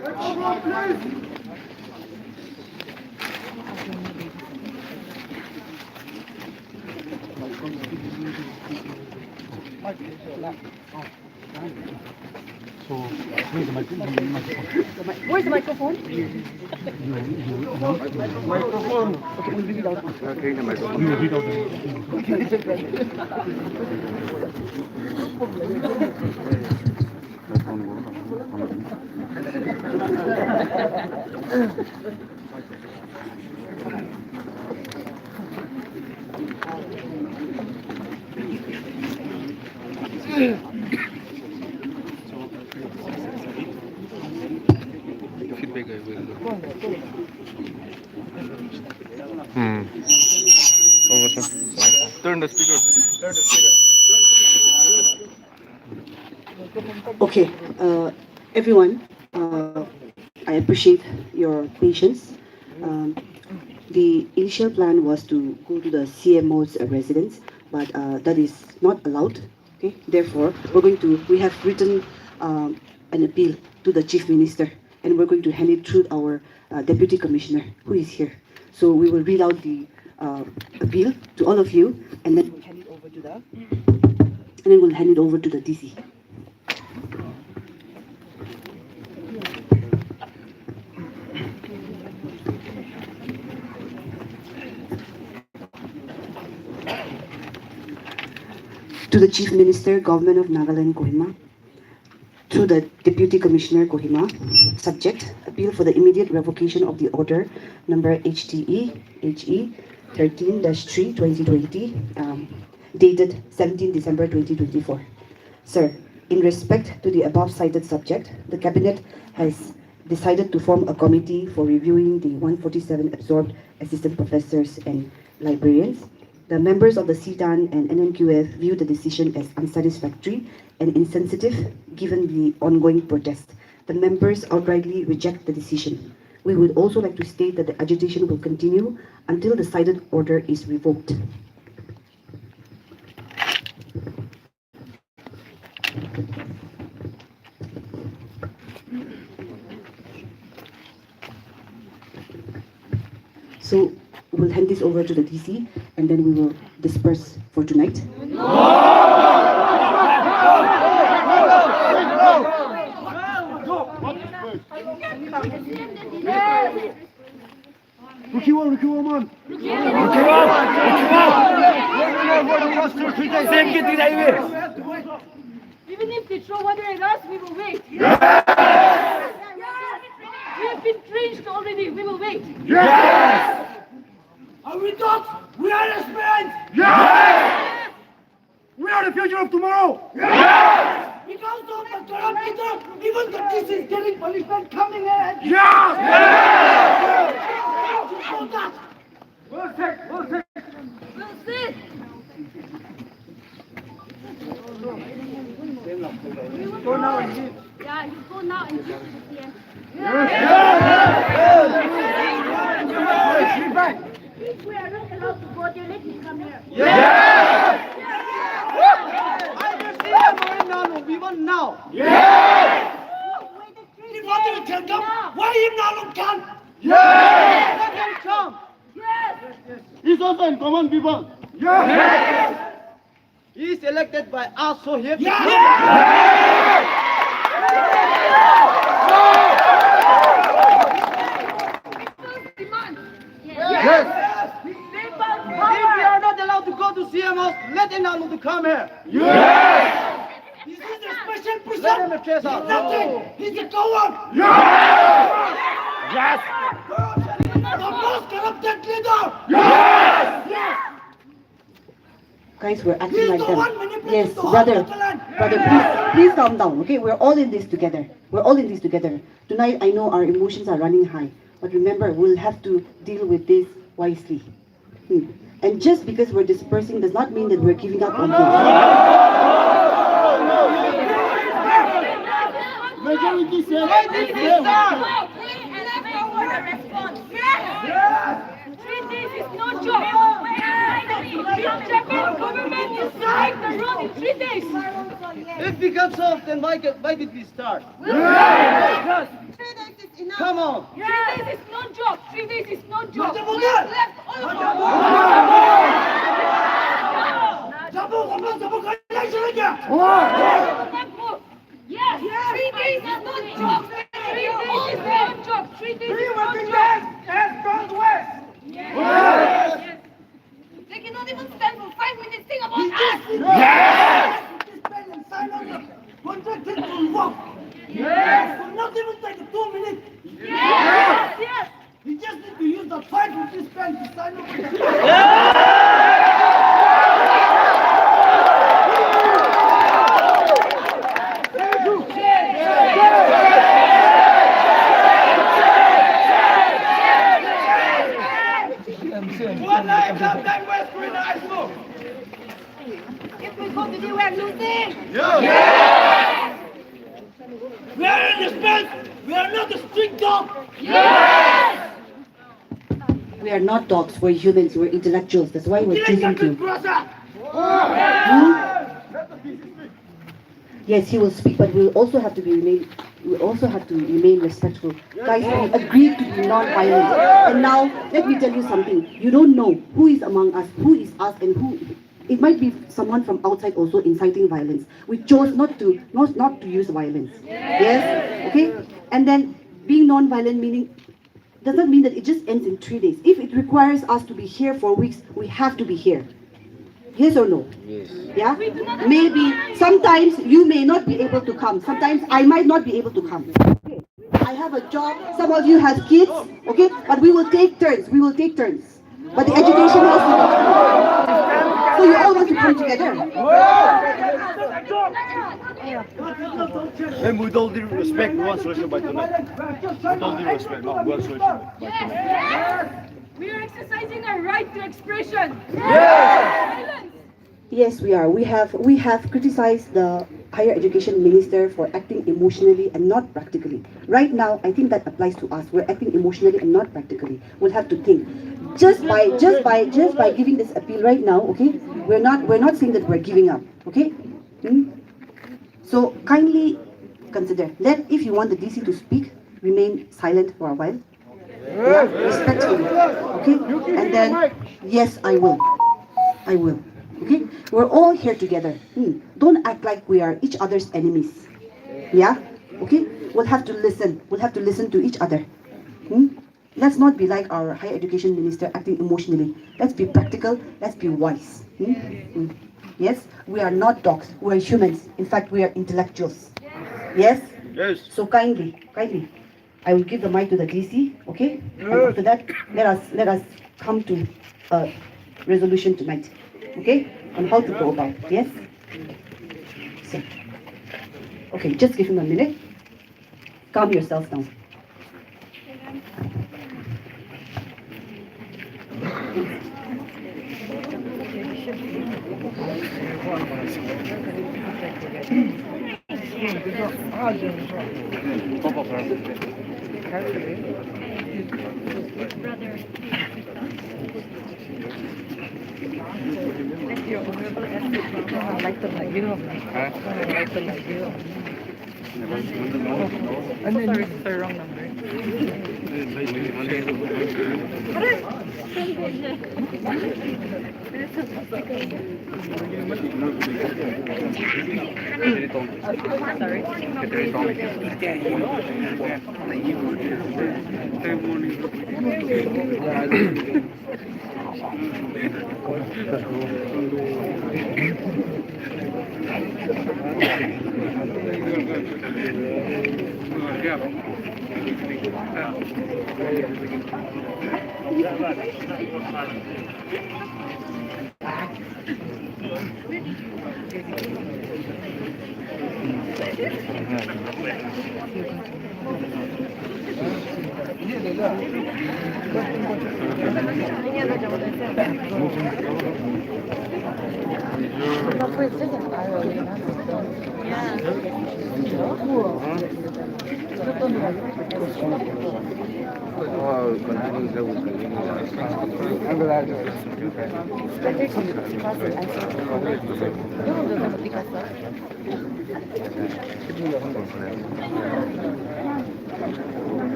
So, where's the microphone? Where's the microphone? Microphone. Okay, we'll read it out. Okay, the microphone. You read out feedback I will. Over, sir. Turn the speaker. Turn the speaker. Okay, everyone, I appreciate your patience. Um, the initial plan was to go to the CMO's residence, but that is not allowed. Okay, therefore, we have written an appeal to the Chief Minister, and we're going to hand it through our Deputy Commissioner, who is here. So we will read out the appeal to all of you, and then we'll hand it over to the DC. To the Chief Minister, Government of Nagaland, Kohima, through the Deputy Commissioner, Kohima, subject, appeal for the immediate revocation of the order number HTE 13-3/2020, dated 17 December 2024. Sir, in respect to the above cited subject, the Cabinet has decided to form a committee for reviewing the 147 absorbed assistant professors and librarians. The members of the CTAN and NNQF view the decision as unsatisfactory and insensitive given the ongoing protest. The members outrightly reject the decision. We would also like to state that the agitation will continue until the cited order is revoked. So we'll hand this over to the DC, and then we will disperse for tonight. Even if they throw water at us, we will wait. We have been drenched already. We will wait. Are we dogs? We are aspirants! Yes! We are the future of tomorrow! Yes! Because of the corrupt leader, even the DC is getting punishment coming in! Yes! You know that? We'll take. We'll see. Go now and leave. Yeah, you go now and give to the CM. If we are not allowed to go there, let him come here. I will see him right now. We want now. If water can come, why him now not come? Let him come. He's also in command, people. He is elected by us, so he has to Demand. Yes! If we are not allowed to go to CMOs, let him now to come here. This is a special person. Let him address us. Nothing. He's a coward. Yes! The most corrupted leader. Guys, we're acting He's like the them. one manipulating Yes, the whole brother, land. please calm down. Okay, we're all in this together. Tonight, I know our emotions are running high, but remember, we'll have to deal with this wisely. And just because we're dispersing does not mean that we're giving up on this. Majority say Three days is no joke. Japan government decide the road in 3 days. If we can solve, then why did we start? 3 days CMO. 3 days is no job. 3 days is no job. Macam We mana? have left all of us. Siapa kaya saja? Mengaku. Yes. 3 days is no job. 3 days is no job. 3 days is no job. has gone west. Yes. They cannot even stand for 5 minutes. Think about us. Sign on the contracted to work. Yes. Will not even take 2 minutes. Yes. Yes. He just need to use the 5 rupees pen to sign up. One night, come back west, we're in the ice book. If we go to the we're losing. We are in this band. We are not a street dog. Yes. We are not dogs, we're humans, we're intellectuals. That's why we're choosing to. Yes, he will speak, but we'll also have to remain respectful. Guys, we agreed to be non-violent. And now, let me tell you something. You don't know who is among us, who is us, and who. It might be someone from outside also inciting violence. We chose not to use violence. Yes? Okay? And then being non-violent does not mean that it just ends in 3 days. If it requires us to be here for weeks, we have to be here. Yes or no? Yes. Yeah? Maybe sometimes you may not be able to come. Sometimes I might not be able to come. Okay. I have a job. Some of you have kids. Okay? But we will take turns. We will take turns. But the education has to go. So you all want to come together. And with all due respect, one solution by tonight. With all due respect, not one solution by tonight. Yes. We are exercising our right to expression. Yes. Yes, we are. We have criticized the higher education minister for acting emotionally and not practically. Right now, I think that applies to us. We're acting emotionally and not practically. We'll have to think. Just by giving this appeal right now, okay? We're not saying that we're giving up, okay? So kindly consider. If you want the DC to speak, remain silent for a while. Yeah, respectfully. Okay? And then, yes, I will. I will. Okay? We're all here together. Don't act like we are each other's enemies. Yeah? Okay? We'll have to listen. We'll have to listen to each other. Let's not be like our higher education minister acting emotionally. Let's be practical. Let's be wise. Yes? We are not dogs. We are humans. In fact, we are intellectuals. Yes? Yes. So kindly, I will give the mic to the DC, okay? And after that, let us come to a resolution tonight, okay? On how to go about, yes? So, okay, just give him a minute. Calm yourself down.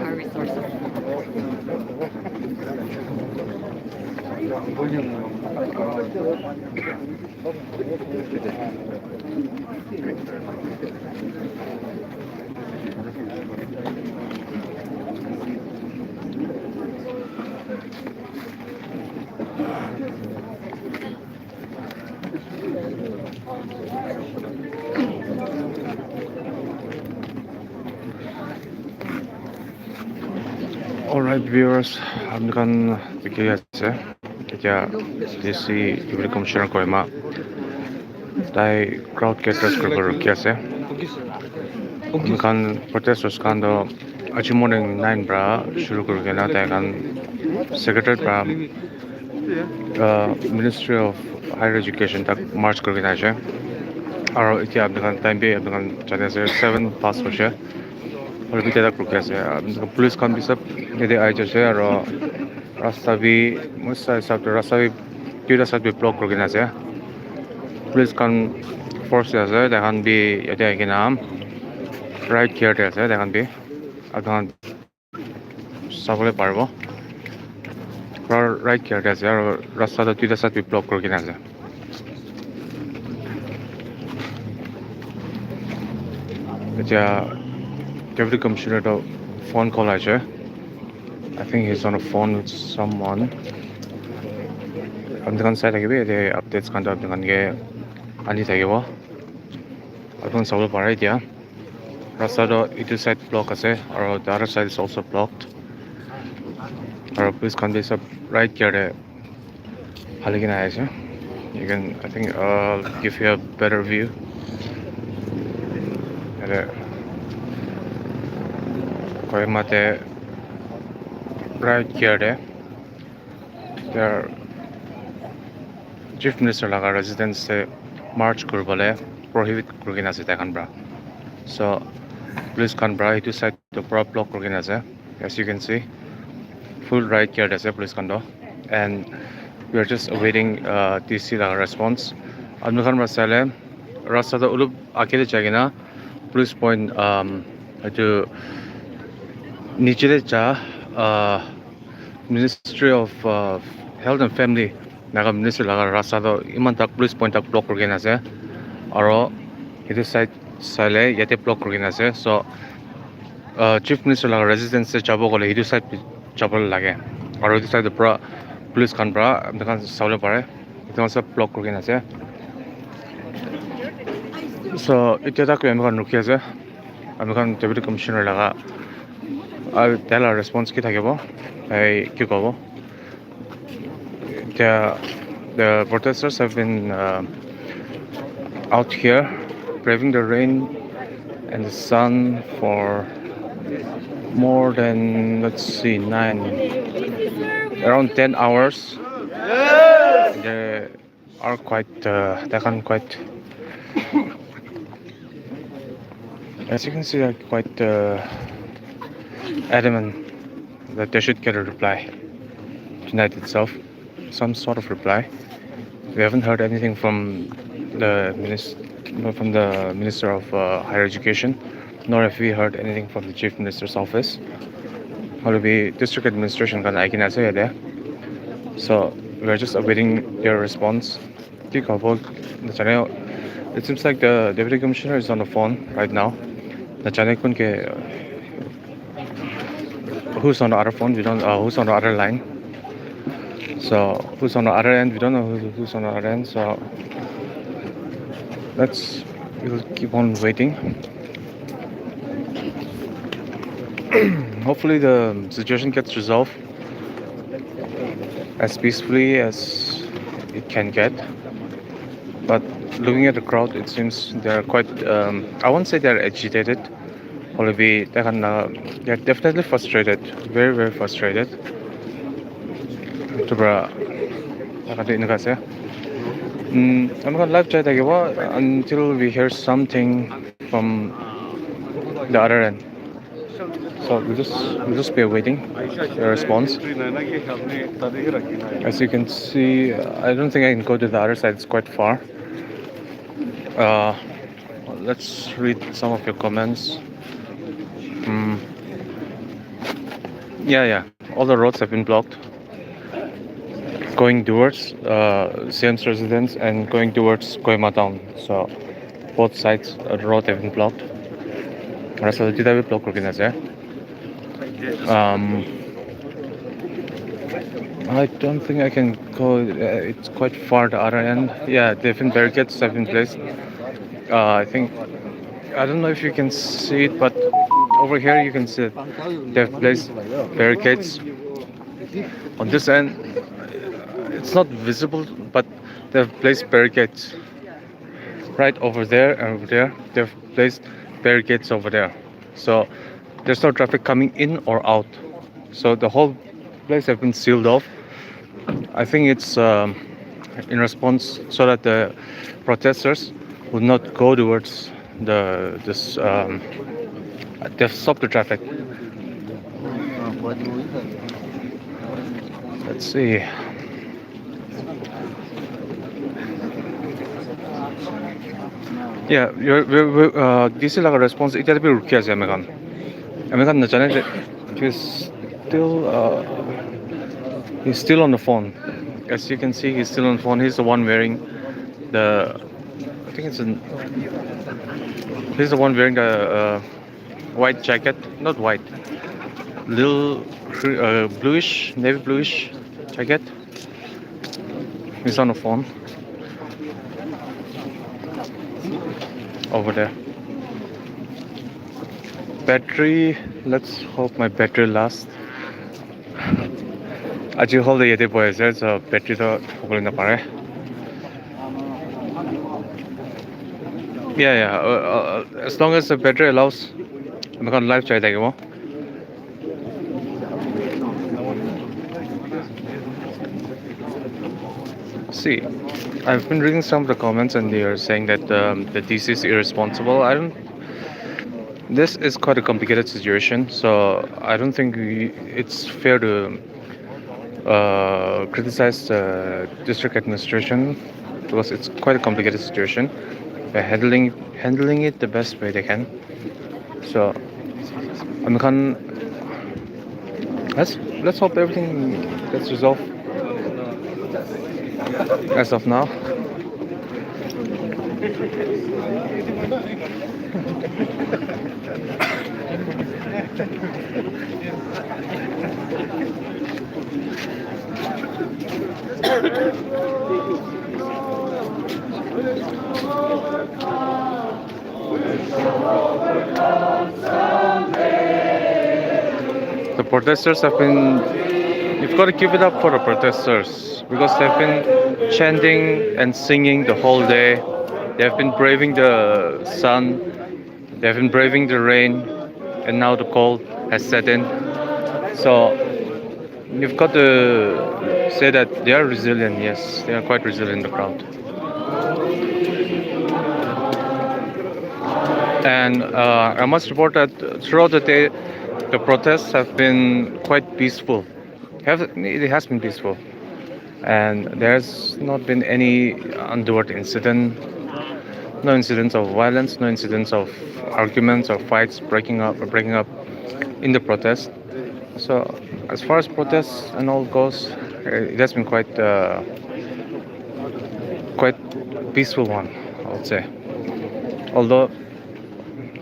our resources. Alright viewers, আপনার দেখে আছে এতিয়া DC Deputy Commissioner Kohima তাই crowd ke address কৰিব ৰখি আছে আপনার protesters kan do আজি morning 9 pra shuru kori kena tai kan secretary pra Ministry of Higher Education tak march kori kena ase aro এতিয়া আপনার time be আপনার jane ase 7 pass hoise और भी ज़्यादा रुके से पुलिस खान भी सब इधर आई जैसे और रास्ता भी मुझसे सब रास्ता भी तीन साइड भी ब्लॉक करके ना से पुलिस खान फोर्स से देखन भी इधर के नाम राइट किया से देखन भी अगर सबले पारबो और राइट किया से और रास्ता तो तीन साइड भी ब्लॉक करके ना से इधर Deputy Commissioner to phone call aise. I think he's on a phone with someone. Amdekan side agibe the updates kan amdekan ge ani thakibo. Apun sabo parai dia. Rasta do itu side block ase or the other side is also blocked. Or police kan be sab right here haligina aise. You can I think give you a better view. Kohima right here their chief minister laga residence se march kurbole prohibit kurina ase takhan bra so police kan bra itu side to pura block kurina ase as you can see full right here ase police kan do and we are just awaiting TC laga response amnu khan bra sale rasta to ulup akile jagina police point to niche cha Ministry of Health and Family naga ministry laga rasta do iman tak police point tak block kurina ase aro etu side sale yate block kurina ase so chief minister laga residence se jabo gole etu side jabol lage aro etu side pura police kan bra amkan sawle pare etu sab block kurina ase so etia tak amkan rukhi ase amkan deputy commissioner laga I'll tell our response ki thakibo ai ki kobo the protesters have been out here braving the rain and the sun for more than let's see around 10 hours they are quite they can quite as you can see they're quite adamant that they should get a reply tonight itself, some sort of reply. We haven't heard anything from the Minister of Higher Education, nor have we heard anything from the Chief Minister's office. Maybe District Administration can I can answer there. So we are just awaiting their response. It seems like the Deputy Commissioner is on the phone right now. Who's on the other phone? We don't. Who's on the other line? So who's on the other end? We don't know who's on the other end. So we'll keep on waiting. Hopefully the situation gets resolved as peacefully as it can get. But looking at the crowd, it seems they're quite. I won't say they're agitated. They're definitely frustrated, very very frustrated. I'm gonna live chat until we hear something from the other end. So we'll just be awaiting the response. As you can see, I don't think I can go to the other side. It's quite far. Let's read some of your comments. Yeah. All the roads have been blocked. Going towards CM's residence and going towards Kohima town. So both sides of the road have been blocked. 그래서 뒤다비 block 그렇긴 하죠. I don't think I can go. It's quite far the other end. Yeah, different barricades have been placed. I think I don't know if you can see it, but over here you can see it. They've placed barricades on this end. It's not visible, but they've placed barricades right over there and over there. They've placed barricades over there, so there's no traffic coming in or out. So the whole place have been sealed off. I think it's in response so that the protesters would not go towards this. They've stopped the traffic. Let's see. Yeah, this is like a response. It has to be required, American. American, the challenge is he's still on the phone. As you can see, he's still on the phone. He's the one wearing the. I think it's an. He's the one wearing the white jacket, not white, little bluish, navy bluish jacket. He's on the phone over there. Battery. Let's hope my battery lasts. 아직 홀더 예대 보여서 저 배터리도 걸린다 말해. Yeah. As long as the battery allows, I'm gonna live try that one. See, I've been reading some of the comments and they are saying that the DC is irresponsible. I don't. This is quite a complicated situation, so I don't think it's fair to criticize the district administration because it's quite a complicated situation. They're handling it the best way they can. So let's hope everything gets resolved as of now. The protesters have been. You've got to give it up for the protesters because they've been chanting and singing the whole day. They've been braving the sun. They've been braving the rain, and now the cold has set in. So you've got to say that they are resilient. Yes, they are quite resilient, the crowd. And I must report that throughout the day, the protests have been quite peaceful. It has been peaceful, and there's not been any untoward incident. No incidents of violence, no incidents of arguments or fights breaking up in the protest. So as far as protests and all goes, it has been quite peaceful one, I would say. Although,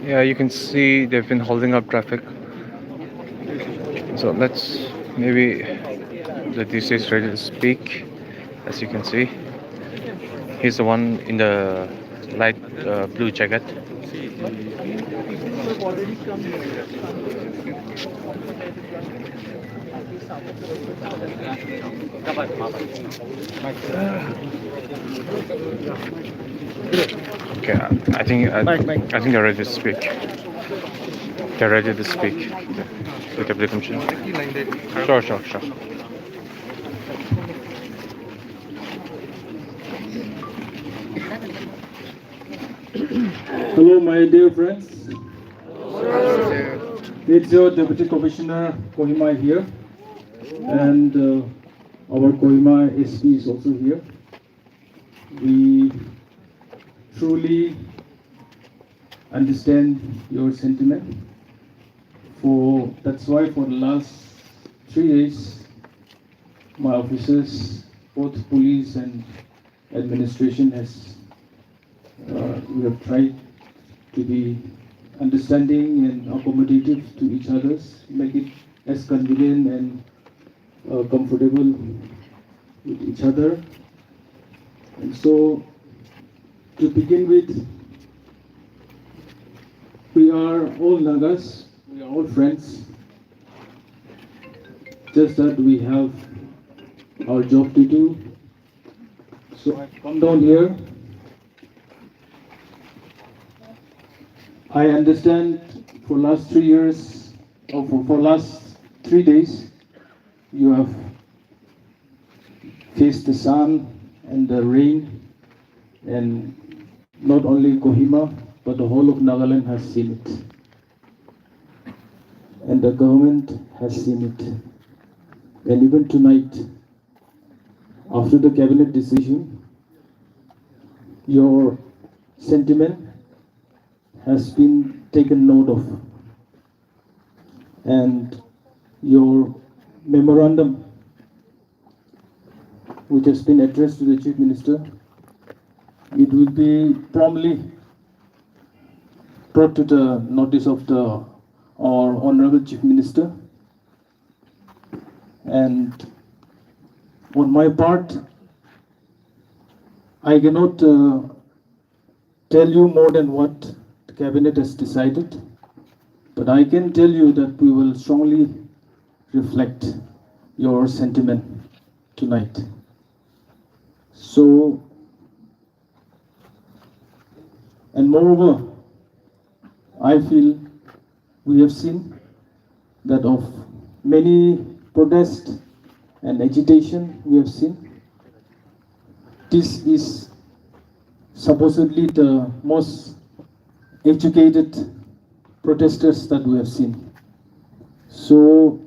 yeah, you can see they've been holding up traffic. So maybe the DC is ready to speak, as you can see. He's the one in the light blue jacket. Okay, I think they're ready to speak. They're ready to speak. The Deputy Commissioner. Sure. Hello, my dear friends. It's your Deputy Commissioner Kohima here, and our Kohima SP is also here. We truly understand your sentiment. That's why for the last 3 days, my officers, both police and administration, we have tried to be understanding and accommodative to each other's, make it as convenient and comfortable with each other. And so, to begin with, we are all Nagas, we are all friends, just that we have our job to do. So I've come down here. I understand for last 3 years, or for last 3 days, you have faced the sun and the rain, and not only Kohima, but the whole of Nagaland has seen it. And the government has seen it. And even tonight, after the cabinet decision, your sentiment has been taken note of. And your memorandum, which has been addressed to the Chief Minister, it will be promptly brought to the notice of our Honorable Chief Minister. And on my part, I cannot tell you more than what the Cabinet has decided, but I can tell you that we will strongly reflect your sentiment tonight. So, and moreover, I feel we have seen that of many protests and agitation we have seen, this is supposedly the most educated protesters that we have seen. So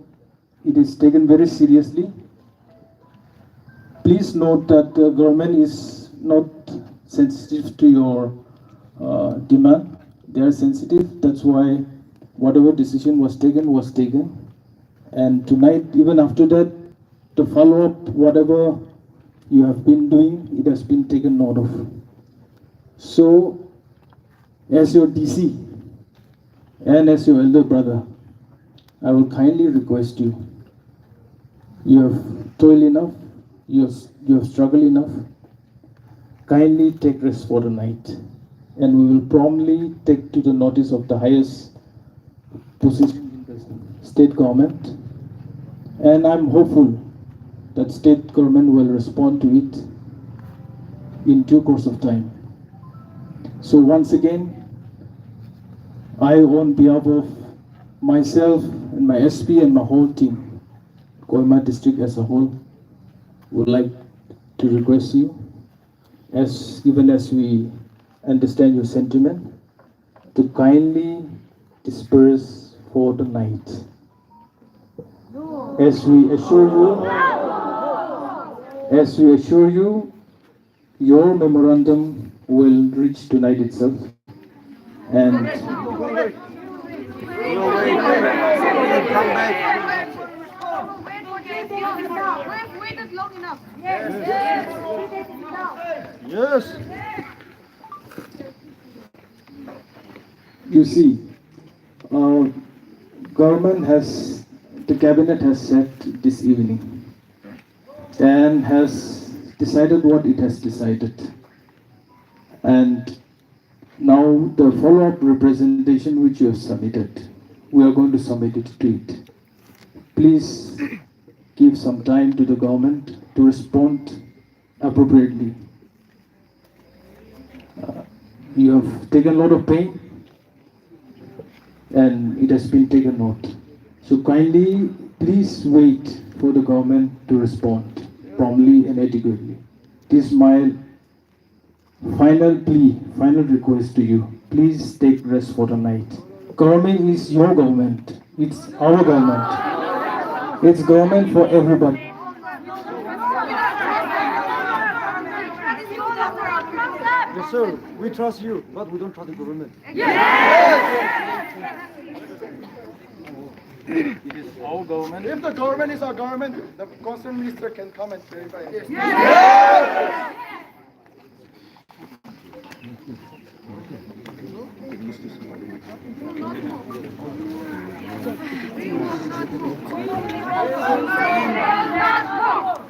it is taken very seriously. Please note that the government is not sensitive to your demand. They are sensitive. That's why whatever decision was taken. And tonight, even after that, to follow up whatever you have been doing, it has been taken note of. So, as your DC and as your elder brother, I will kindly request you. You have toiled enough, you have struggled enough. Kindly take rest for the night, and we will promptly take to the notice of the highest position in the state government. And I'm hopeful that state government will respond to it in due course of time. So once again, I, on behalf of myself and my SP and my whole team, Kohima district as a whole, would like to request you, even as we understand your sentiment, to kindly disperse for the night. As we assure you, your memorandum will reach tonight itself. And We've waited long enough. Yes. you see, the cabinet has set this evening and has decided what it has decided. And now the follow-up representation which you have submitted, we are going to submit it to it. Please give some time to the government to respond appropriately. You have taken a lot of pain and it has been taken note. So kindly, please wait for the government to respond promptly and adequately. This is my final plea, final request to you. Please take rest for the night. Government is your government. It's our government. It's government for everybody. Yes, sir. We trust you, but we don't trust the government. It is our government. If the government is our government, the concerned minister can come and verify this.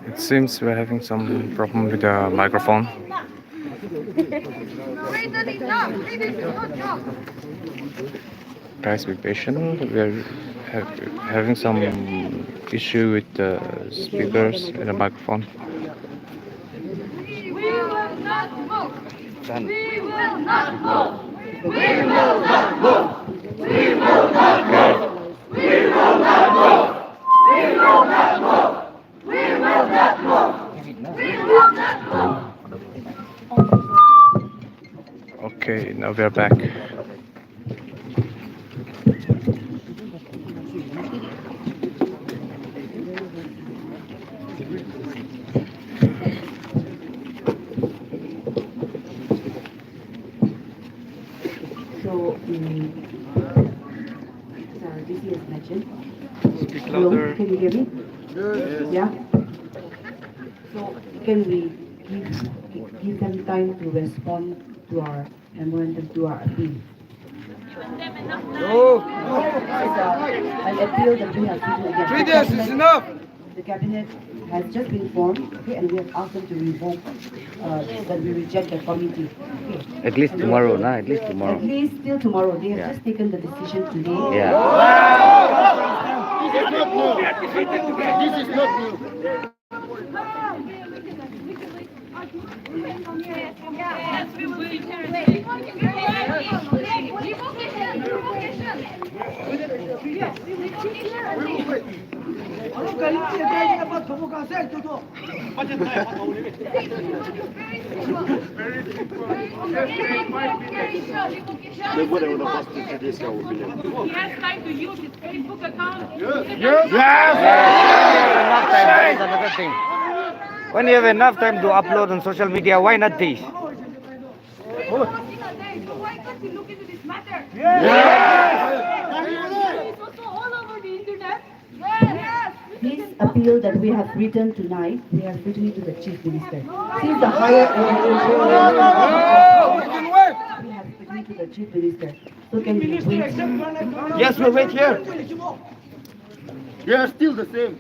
It seems we're having some problem with the microphone. Guys, be patient. We're having some issue with the speakers and the microphone. We will not move. We will not move. We will not move. We will not move. We will not move. We will not move. We will not move. We will not move. Okay, now we are back. So, DC has mentioned. Hello, can you hear me? Yeah. So, can we give them time to respond to our memorandum, to our appeal? No. An appeal that we have given again. 3 days is enough. The cabinet has just been formed, okay, and we have asked them to revoke, that we reject the committee. Okay. At least tomorrow, nah? At least tomorrow. At least till tomorrow. They have Yeah. just taken the decision today. Yeah. This is not new. This is not new. Yes, we will be He has time to use his Facebook account. Yes. Enough time, that is another thing. When you have enough time to upload on social media, why not this? So why can't we look into this matter? It's also all over the internet. Yes. This appeal that we have written tonight, we have written it to the Chief Minister. Since the higher organization, we have written it to the Chief Minister. So can we wait? Yes, we'll wait here. We are still the same.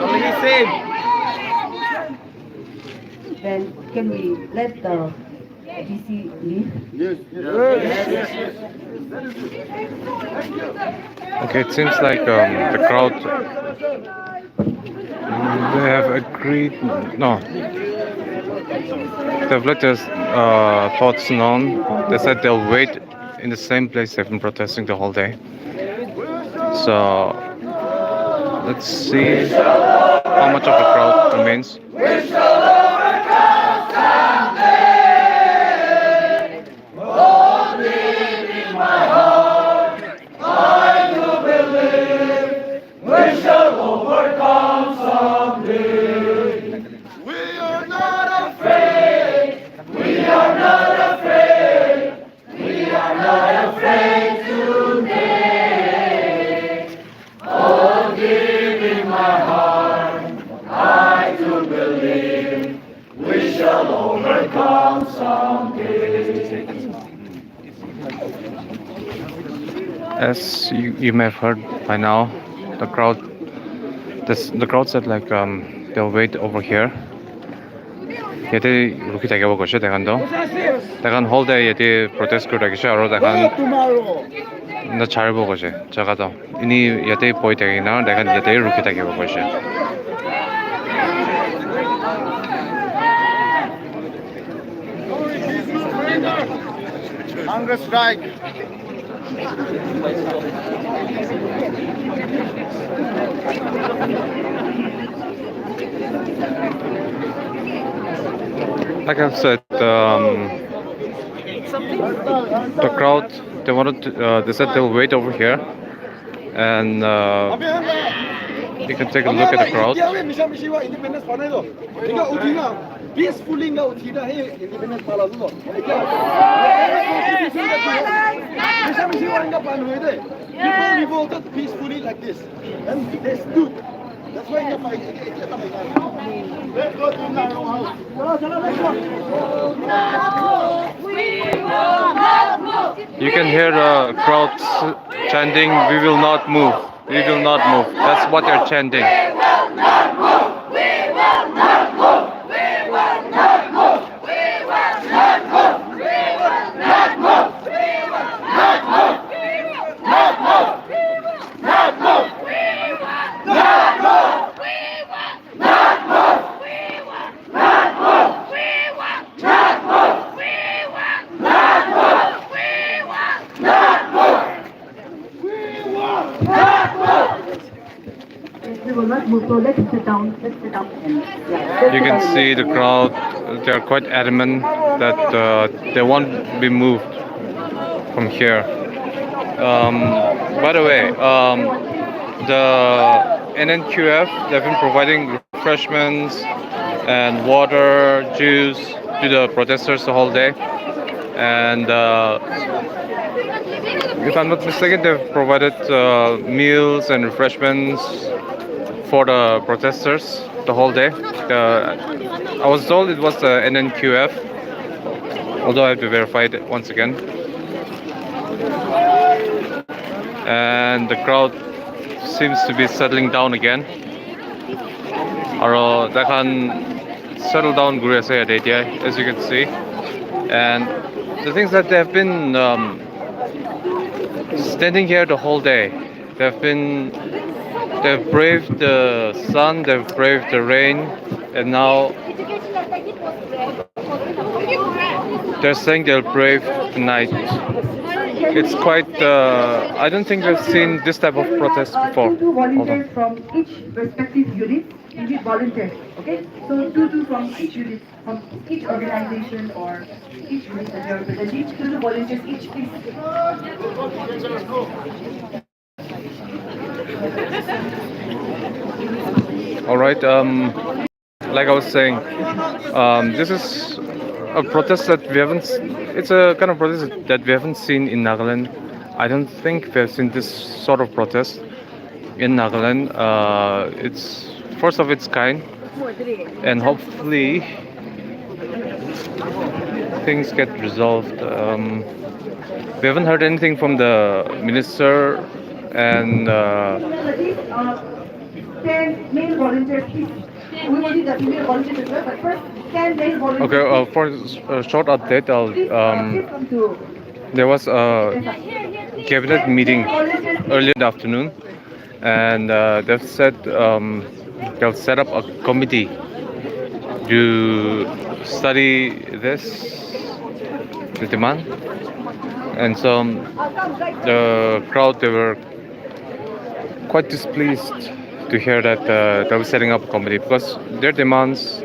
Only same. Then can we let the DC leave? Yes. Okay, it seems like the crowd they have agreed. No, they've let their thoughts known. They said they'll wait in the same place they've been protesting the whole day. So let's see how much of the crowd remains. As you may have heard by now, the crowd said like they'll wait over here. Yeti ruki take over koshe dekando. Dekan whole day yeti protest kura koshe aro dekan na charbo koshe. Jaga to ini yeti boy take na dekan yeti ruki take over koshe. Hunger strike. Like I've said, the crowd they said they'll wait over here, and you can take a look at the crowd. Peacefully nga uthina hai independence pala lo. People revolted peacefully like this. And they stood. That's why they're fighting. Let's go to Narrow House. You can hear the crowd chanting, "We will not move. We will not move." That's what they're chanting. We will not move, so let's sit down. Let's sit down. You can see the crowd, they're quite adamant that they won't be moved from here. By the way, the NNQF, they've been providing refreshments and water, juice to the protesters the whole day. And if I'm not mistaken, they've provided meals and refreshments for the protesters the whole day. I was told it was the NNQF, although I have to verify it once again. And the crowd seems to be settling down again. They can settle down as you can see. And the things that they've been standing here the whole day. They've braved the sun, they've braved the rain, and now they're saying they'll brave the night. It's quite, I don't think we've seen this type of protest before. Two Hold volunteers on. from each respective unit. You need volunteers, okay? So two from each unit, from each organization or each unit that you're representing. Two volunteers each, please. All right. Like I was saying, this is a protest that we haven't. It's a kind of protest that we haven't seen in Nagaland. I don't think we've seen this sort of protest in Nagaland. It's first of its kind, and hopefully things get resolved. We haven't heard anything from the minister, and 10 male volunteers, please. We will need the female volunteers as well, but first, 10 male volunteers. okay. For a short update, Please come to there was a cabinet meeting early in the afternoon, and they've said they'll set up a committee to study the demand. And so the crowd, they were quite displeased to hear that they were setting up a committee, because their demands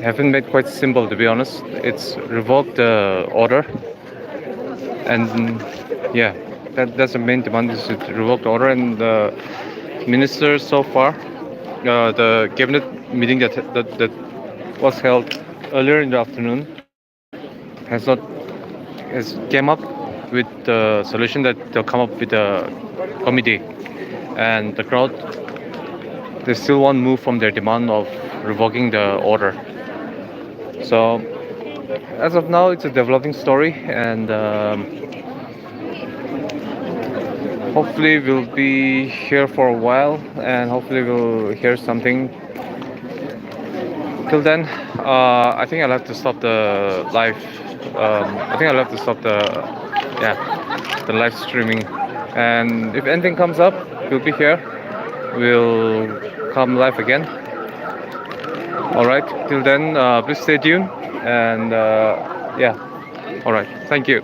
have been made quite simple, to be honest. It's revoke the order, and yeah, that's the main demand, is to revoke the order. And the minister so far, the cabinet meeting that was held earlier in the afternoon has came up with the solution that they'll come up with a committee. And the crowd, they still won't move from their demand of revoking the order. So as of now, it's a developing story, and hopefully we'll be here for a while, and hopefully we'll hear something. Till then, I think I'll have to stop the live. I think I'll have to stop the live streaming. And if anything comes up, we'll be here. We'll come live again. All right. Till then, please stay tuned. And yeah. All right. Thank you.